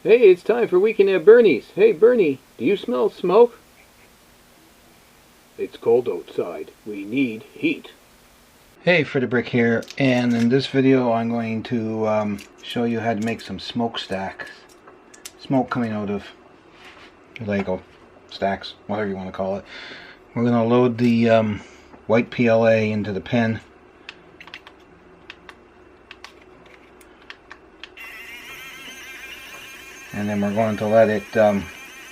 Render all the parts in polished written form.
Hey, it's time for Weekend at Bernie's. Hey, Bernie, do you smell smoke? It's cold outside. We need heat. Hey, Brick here, and in this video I'm going to show you how to make some smokestacks. Smoke coming out of Lego stacks, whatever you want to call it. We're going to load the white PLA into the pen. And then we're going to let it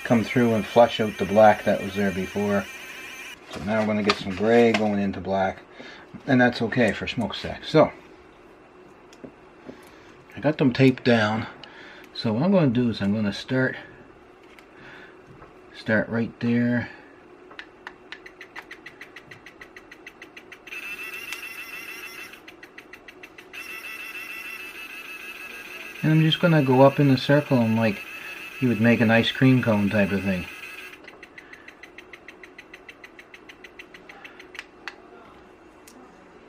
come through and flush out the black that was there before. So now we're going to get some gray going into black. And that's okay for smokestacks. So, I got them taped down. So what I'm going to do is I'm going to start right there. And I'm just going to go up in a circle and like you would make an ice cream cone type of thing.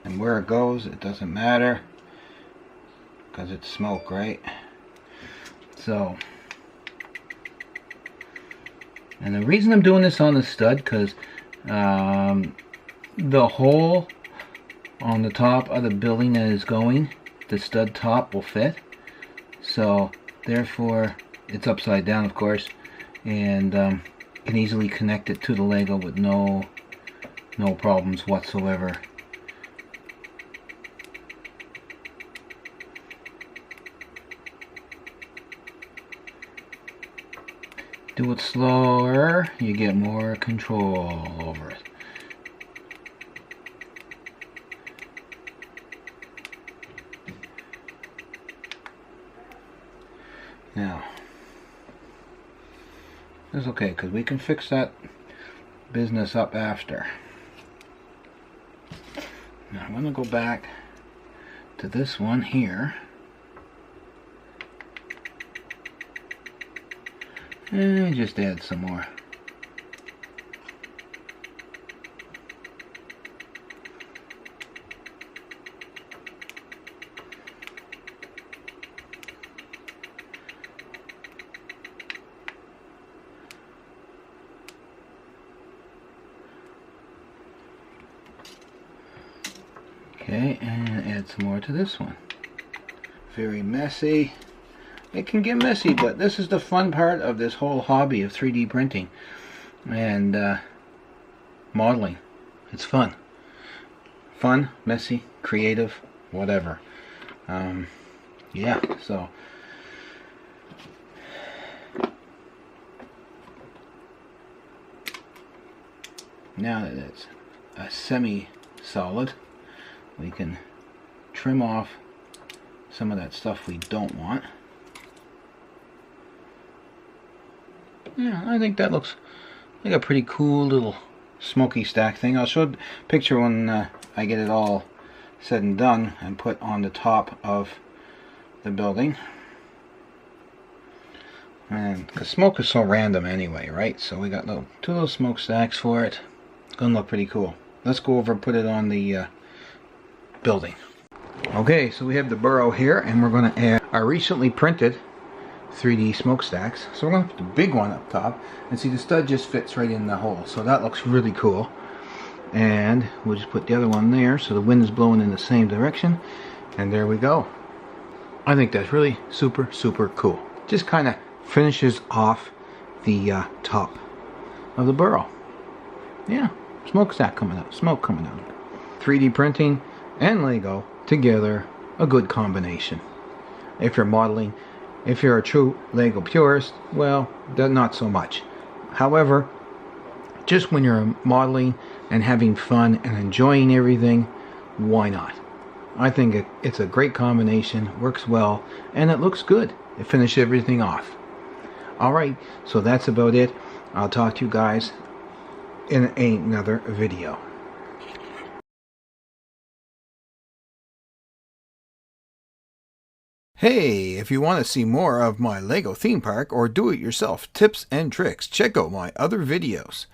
And where it goes, it doesn't matter because it's smoke, right? So, and the reason I'm doing this on the stud, because the hole on the top of the building that is going, the stud top will fit. So therefore it's upside down, of course, and can easily connect it to the Lego with no problems whatsoever. Do it slower, you get more control over it. Now, it's okay because we can fix that business up after. Now I'm going to go back to this one here. And just add some more. Okay, and add some more to this one. Very messy. It can get messy, but this is the fun part of this whole hobby of 3D printing and modeling. It's fun. Fun, messy, creative, whatever. Yeah, so now that it's a semi-solid, we can trim off some of that stuff we don't want. Yeah, I think that looks like a pretty cool little smoky stack thing. I'll show a picture when I get it all said and done and put on the top of the building. And because smoke is so random anyway, right? So we got two little smokestacks for it. It's gonna look pretty cool. Let's go over and put it on the building. Okay, so we have the burrow here, and we're going to add our recently printed 3D smokestacks. So we're going to put the big one up top, and see the stud just fits right in the hole, so that looks really cool. And we'll just put the other one there so the wind is blowing in the same direction, and there we go. I think that's really super cool. Just kind of finishes off the top of the burrow. Yeah, smokestack coming out, smoke coming out. 3D printing and Lego together, a good combination. If you're modeling, if you're a true Lego purist, well, not so much. However, just when you're modeling and having fun and enjoying everything, why not? I think it's a great combination, works well, and it looks good. It finishes everything off. Alright, so that's about it. I'll talk to you guys in another video. Hey, if you want to see more of my LEGO theme park or do-it-yourself tips and tricks, check out my other videos.